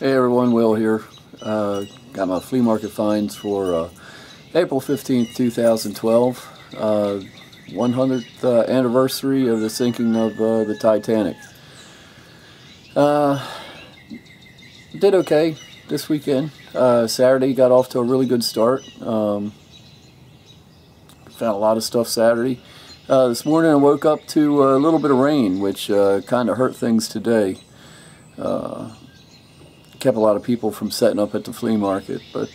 Hey everyone, Will here. Got my flea market finds for April 15th, 2012. 100th anniversary of the sinking of the Titanic. Did okay this weekend. Saturday got off to a really good start. Found a lot of stuff Saturday. This morning I woke up to a little bit of rain, which kind of hurt things today. Kept a lot of people from setting up at the flea market, but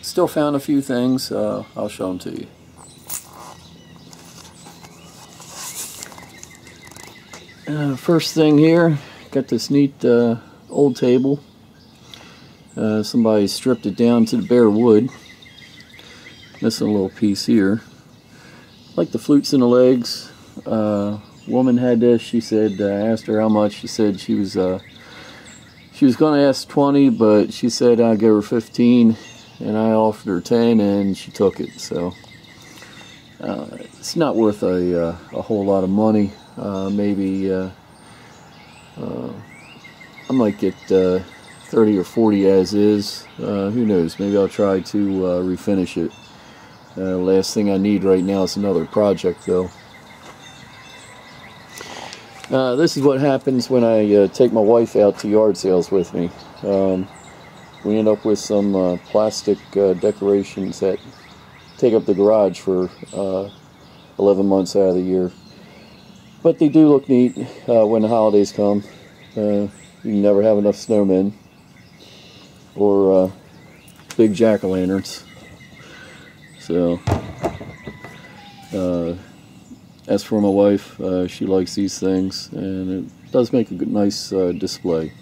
still found a few things. I'll show them to you. First thing here, got this neat old table. Somebody stripped it down to the bare wood. Missing a little piece here. Like the flutes in the legs. Woman had this. She said, asked her how much. She said she was going to ask 20, but she said I'd give her 15, and I offered her 10, and she took it. So it's not worth a whole lot of money. Maybe I might get 30 or 40 as is. Who knows? Maybe I'll try to refinish it. Last thing I need right now is another project, though. This is what happens when I take my wife out to yard sales with me. We end up with some plastic decorations that take up the garage for 11 months out of the year. But they do look neat when the holidays come. You can never have enough snowmen or big jack-o'-lanterns. So as for my wife, she likes these things, and it does make a good, nice display.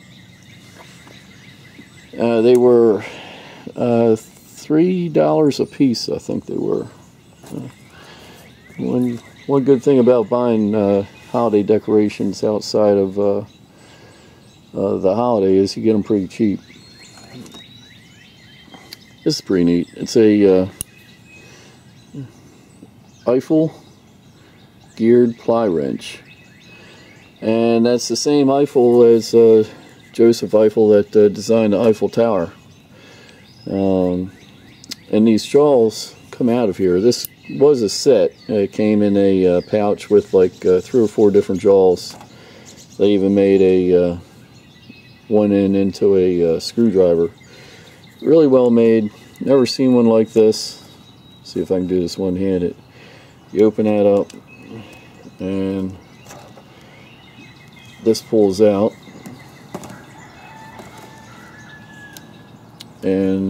They were $3 a piece, I think they were. One good thing about buying holiday decorations outside of the holiday is you get them pretty cheap. This is pretty neat. It's a Eiffel geared ply wrench, and that's the same Eiffel as Joseph Eiffel that designed the Eiffel Tower. And these jaws come out of here. This was a set. It came in a pouch with like 3 or 4 different jaws. They even made a one into a screwdriver. Really well made. Never seen one like this. See if I can do this one-handed. You open that up, and this pulls out, and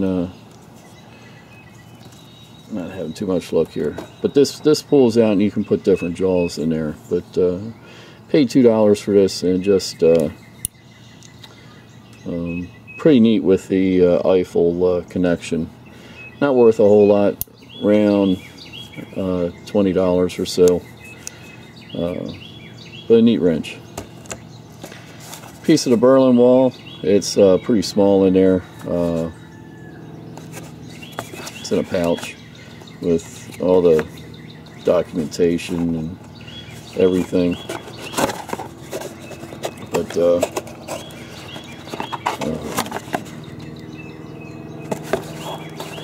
not having too much luck here, but this pulls out, and you can put different jaws in there. But paid $2 for this, and just pretty neat with the Eiffel connection. Not worth a whole lot, around $20 or so. But a neat wrench. Piece of the Berlin wall. It's pretty small in there. It's in a pouch with all the documentation and everything. But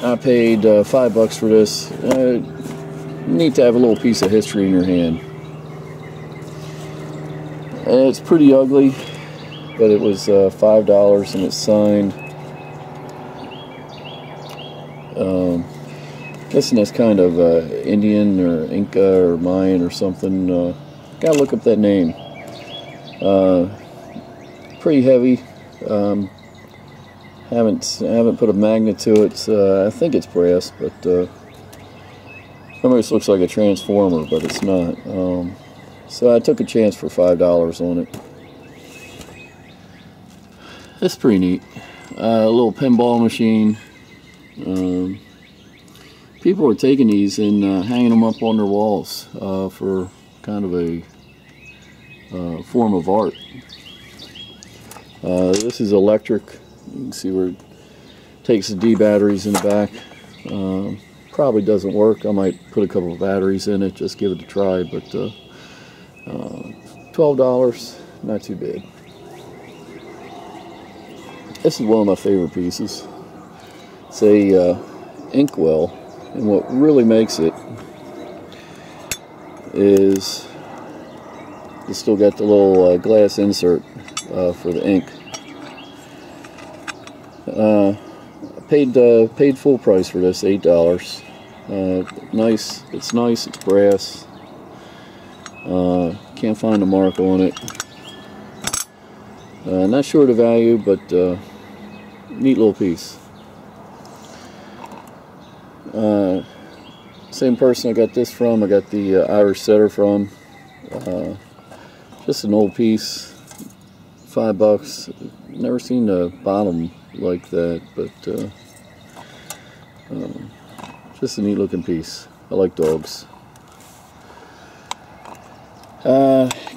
I paid $5 for this. Neat to have a little piece of history in your hand. It's pretty ugly, but it was $5 and it's signed. Guessing that's kind of Indian or Inca or Mayan or something. Gotta look up that name. Pretty heavy. Haven't put a magnet to it. I think it's brass, but almost looks like a transformer, but it's not. So I took a chance for $5 on it. It's pretty neat. A little pinball machine. People are taking these and hanging them up on their walls for kind of a form of art. This is electric. You can see where it takes the D batteries in the back. Probably doesn't work. I might put a couple of batteries in it, just give it a try, but $12, not too bad. This is one of my favorite pieces. It's a inkwell, and what really makes it is it's still got the little glass insert for the ink. Paid full price for this, $8. Nice. It's nice. It's brass. Can't find a mark on it. Not sure of the value, but neat little piece. Same person I got this from. I got the Irish setter from. Just an old piece, $5. Never seen the bottom like that, but just a neat looking piece. I like dogs.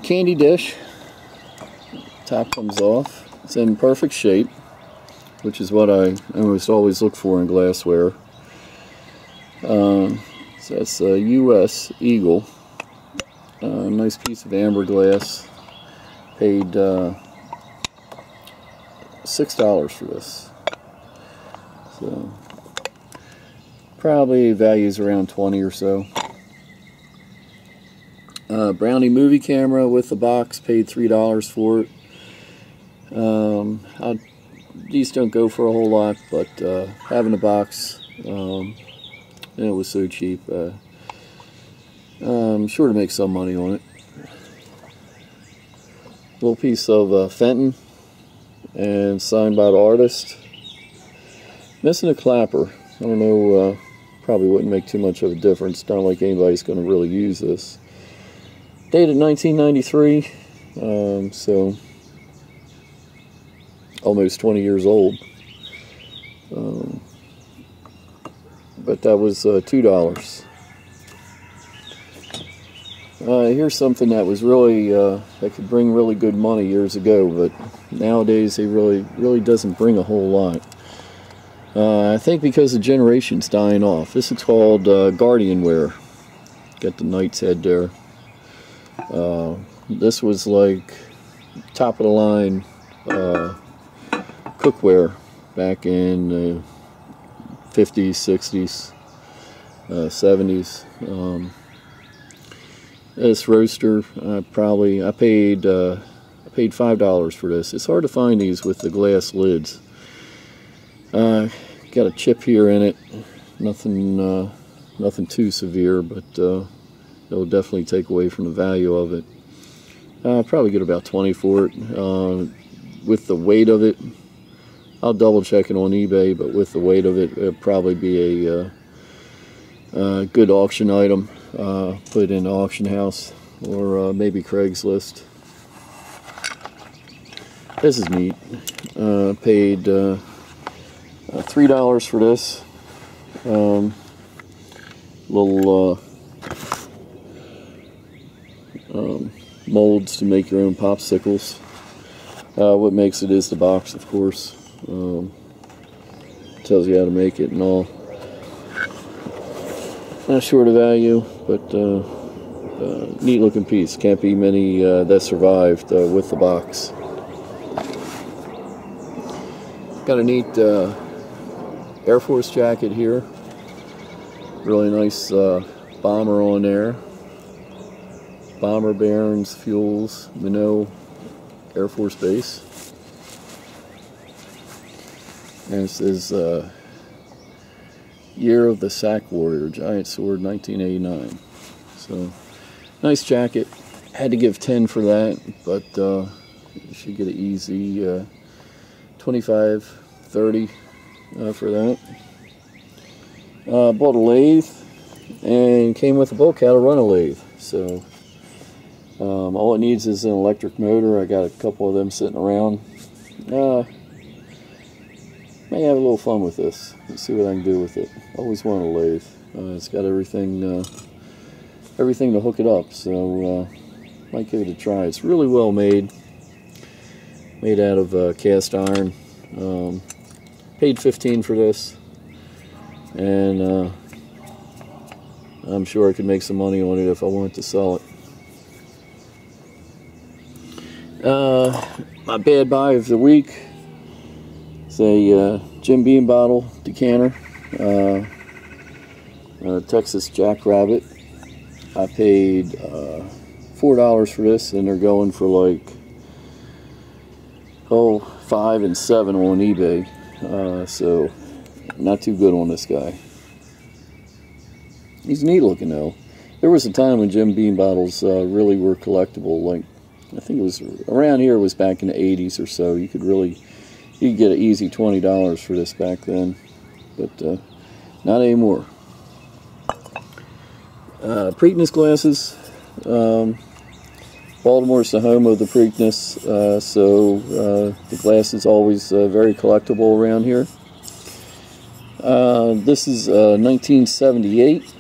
Candy dish. Top comes off. It's in perfect shape, which is what I almost always look for in glassware. So that's a U.S. Eagle. Nice piece of amber glass. Paid $6 for this. So probably values around 20 or so. Brownie movie camera with the box. Paid $3 for it. These don't go for a whole lot, but having a box, and it was so cheap. I'm sure to make some money on it. Little piece of Fenton, and signed by the artist. Missing a clapper. I don't know. Probably wouldn't make too much of a difference. Not like anybody's going to really use this. Dated 1993, so almost 20 years old. But that was $2. Here's something that was really that could bring really good money years ago, but nowadays it really doesn't bring a whole lot. I think because the generation's dying off. This is called Guardianware. Got the knight's head there. This was like top of the line cookware back in the 50s, 60s, 70s. This roaster, I paid $5 for this. It's hard to find these with the glass lids. Got a chip here in it. Nothing too severe, but it'll definitely take away from the value of it. I'll probably get about 20 for it. With the weight of it, I'll double check it on eBay, but with the weight of it, it'll probably be a good auction item. Put it in the auction house, or maybe Craigslist. This is neat. Paid $3 for this. Little molds to make your own popsicles. What makes it is the box, of course. Tells you how to make it and all. Not sure the value, but neat looking piece. Can't be many that survived with the box. Got a neat Air Force jacket here. Really nice bomber on there. Bomber bearings, fuels, Minot Air Force Base. And it says Year of the Sack Warrior, Giant Sword, 1989. So, nice jacket. Had to give 10 for that, but you should get an easy 25, 30 for that. Bought a lathe, and came with a book how to run a lathe. So, all it needs is an electric motor. I got a couple of them sitting around. May have a little fun with this. Let's see what I can do with it. Always want a lathe. It's got everything to hook it up, so might give it a try. It's really well made. Made out of cast iron. Paid $15 for this, and I'm sure I could make some money on it if I wanted to sell it. My bad buy of the week. It's a Jim Beam bottle decanter, Texas Jackrabbit. I paid $4 for this, and they're going for like $5 and $7 on eBay. So not too good on this guy. He's neat looking though. There was a time when Jim Beam bottles really were collectible. Like, I think it was around here, it was back in the 80s or so. You could get an easy $20 for this back then, but not anymore. Preakness glasses. Baltimore's the home of the Preakness, so the glass is always very collectible around here. This is 1978.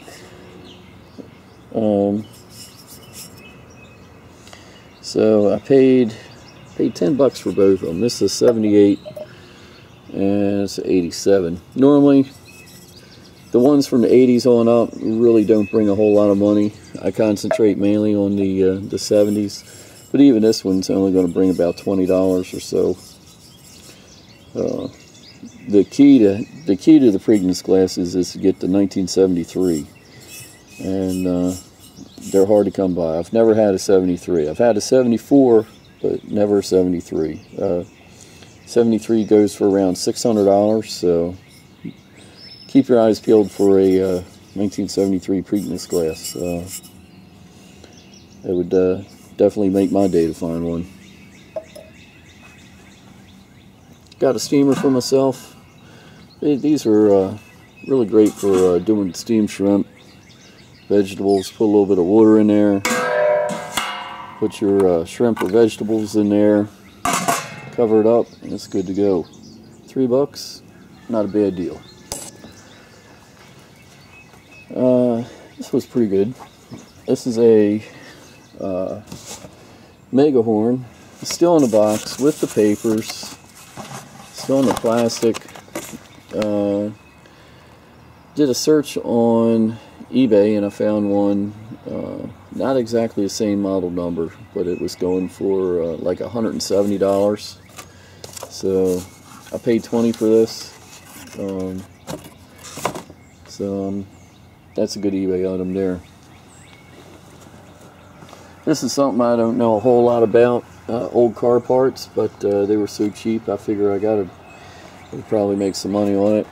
So I paid $10 for both of them. This is 78 and it's 87. Normally, the ones from the 80s on up really don't bring a whole lot of money. I concentrate mainly on the 70s, but even this one's only going to bring about $20 or so. The key to the Preakness glasses is to get the 1973, and they're hard to come by. I've never had a 73. I've had a 74, but never a 73. 73 goes for around $600, so keep your eyes peeled for a 1973 Preakness glass. It would definitely make my day to find one. Got a steamer for myself. These are really great for doing steamed shrimp, vegetables. Put a little bit of water in there. Put your shrimp or vegetables in there. Cover it up, and it's good to go. $3, not a bad deal. This was pretty good. This is a Megahorn. It's still in the box with the papers. Still in the plastic. Did a search on eBay and I found one, not exactly the same model number, but it was going for like $170. So I paid $20 for this. That's a good eBay item there. This is something I don't know a whole lot about, old car parts, but they were so cheap I figure I gotta probably make some money on it.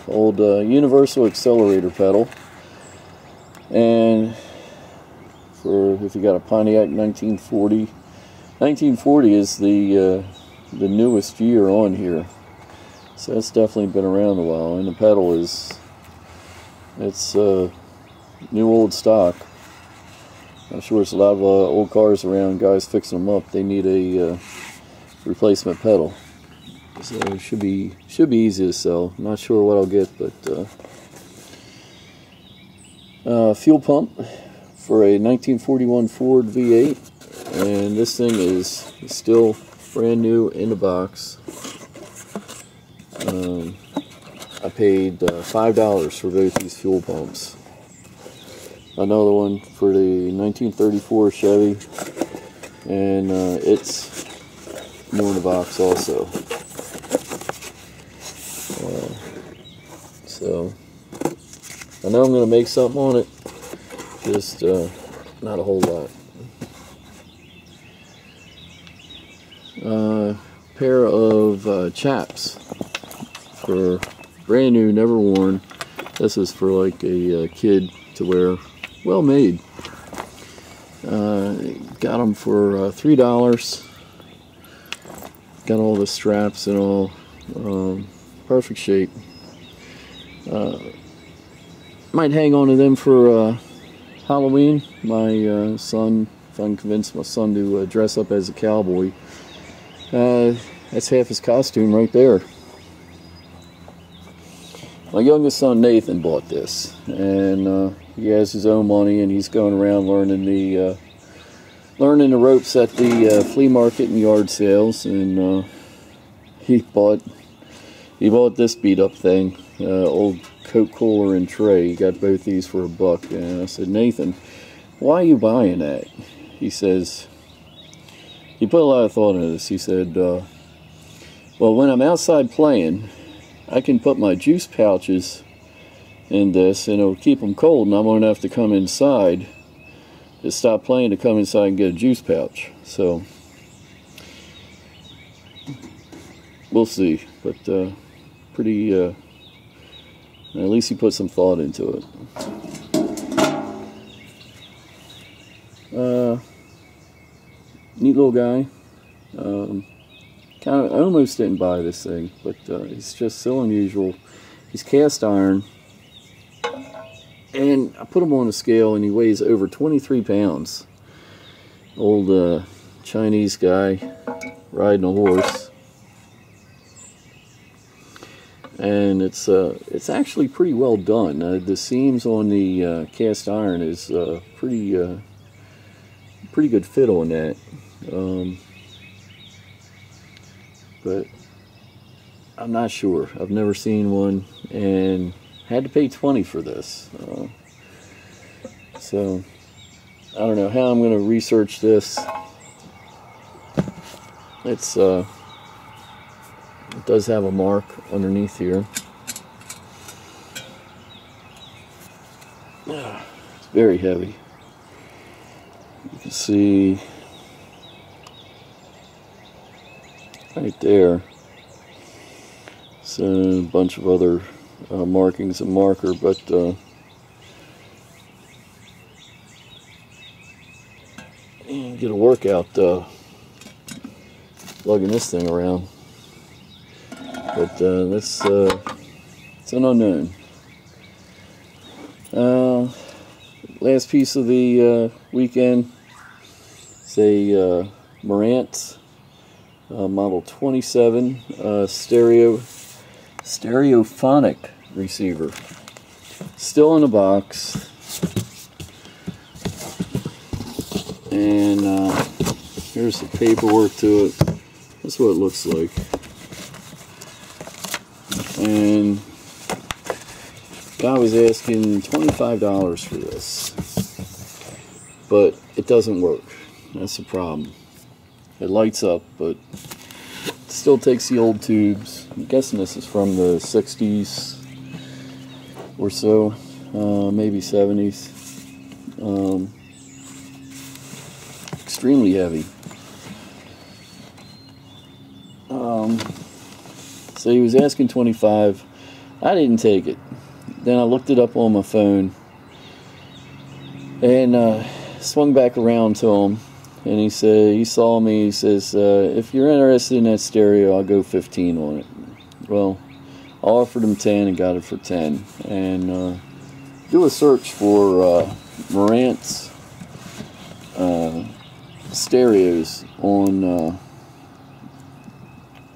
Old universal accelerator pedal, and if you got a Pontiac 1940, 1940 is the newest year on here, so it's definitely been around a while. And the pedal it's new old stock. I'm sure there's a lot of old cars around, guys fixing them up. They need a replacement pedal. So it should be easy to sell. I'm not sure what I'll get, but fuel pump for a 1941 Ford V8, and this thing is still brand new in the box. I paid $5 for both these fuel pumps. Another one for the 1934 Chevy, and it's new in the box also. So I know I'm going to make something on it, just not a whole lot. Pair of chaps for brand new, never worn. This is for like a kid to wear. Well made. Got them for $3. Got all the straps and all. Perfect shape. Might hang on to them for Halloween. My son, if I can convince my son to dress up as a cowboy, that's half his costume right there. My youngest son Nathan bought this, and he has his own money, and he's going around learning the ropes at the flea market and yard sales, and he bought this beat up thing, old Coke cooler and tray. He got both these for $1, and I said, Nathan, why are you buying that? He says, he put a lot of thought into this. He said, Well, when I'm outside playing, I can put my juice pouches in this and it'll keep them cold, and I won't have to come inside to stop playing to come inside and get a juice pouch. So we'll see, but pretty at least he put some thought into it. Neat little guy. I almost didn't buy this thing, but he's just so unusual. He's cast iron, and I put him on a scale and he weighs over 23 pounds. Old Chinese guy riding a horse, and it's actually pretty well done. The seams on the cast iron is pretty good fit on that. But I'm not sure. I've never seen one, and had to pay $20 for this. So I don't know how I'm going to research this. It does have a mark underneath here. It's very heavy. You can see right there. So a bunch of other markings and marker, but get a workout lugging this thing around. But that's it's an unknown. Last piece of the weekend is a Marantz model 27 stereophonic receiver. Still in the box, and here's the paperwork to it. That's what it looks like. And guy was asking $25 for this, but it doesn't work. That's the problem. It lights up, but it still takes the old tubes. I'm guessing this is from the 60s or so, maybe 70s. Extremely heavy. So he was asking $25. I didn't take it. Then I looked it up on my phone and swung back around to him. And he said, he saw me, he says, if you're interested in that stereo, I'll go 15 on it. Well, I offered him 10 and got it for 10. And do a search for Marantz stereos on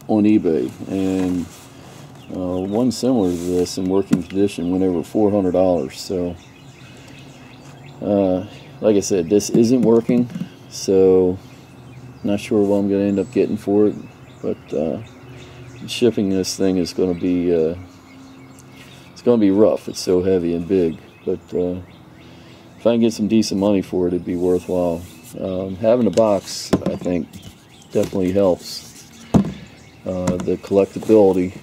eBay. And one similar to this in working condition went over $400. So, like I said, this isn't working. So, not sure what I'm going to end up getting for it, but shipping this thing is going to be it's going to be rough. It's so heavy and big, but if I can get some decent money for it, it'd be worthwhile. Having a box, I think, definitely helps. The collectability.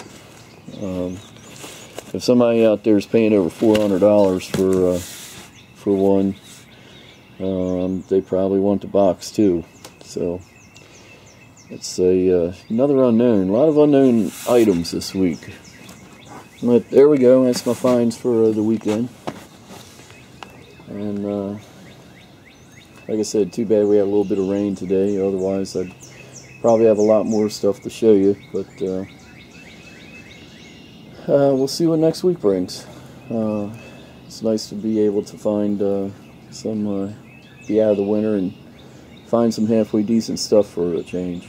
If somebody out there is paying over $400 for one. They probably want the box too, so it's another unknown. A lot of unknown items this week. But there we go. That's my finds for the weekend. And like I said, too bad we had a little bit of rain today. Otherwise, I'd probably have a lot more stuff to show you. But we'll see what next week brings. It's nice to be able to find some. Be out of the winter and find some halfway decent stuff for a change.